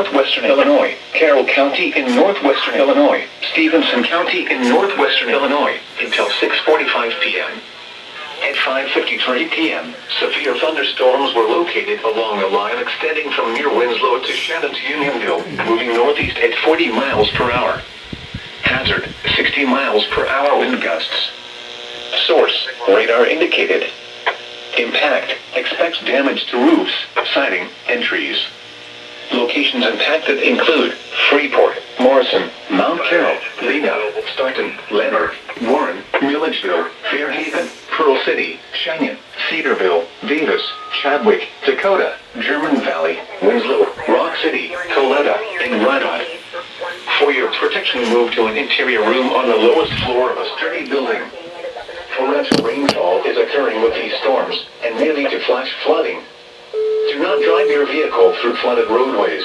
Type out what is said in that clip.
northwestern Illinois, Carroll County in northwestern Illinois, Stephenson County in northwestern Illinois, until 6:45 p.m. At 5:53 p.m., severe thunderstorms were located along a line extending from near Winslow to Shannon to Unionville, moving northeast at 40 miles per hour. Hazard, 60 miles per hour wind gusts. Source, radar indicated. Impact, expects damage to roofs, siding, and trees. Locations impacted include Freeport, Morrison, Mount Carroll, Lena, Staunton, Leonard, Warren, Milledgeville, Fairhaven, Pearl City, Cheyenne, Cedarville, Davis, Chadwick, Dakota, German Valley, Winslow, Rock City, Coletta, and Radot. For your protection, move to an interior room on the lowest floor of a sturdy building. Torrential rainfall is occurring with these storms and may lead to flash flooding. Do not drive your vehicle through flooded roadways.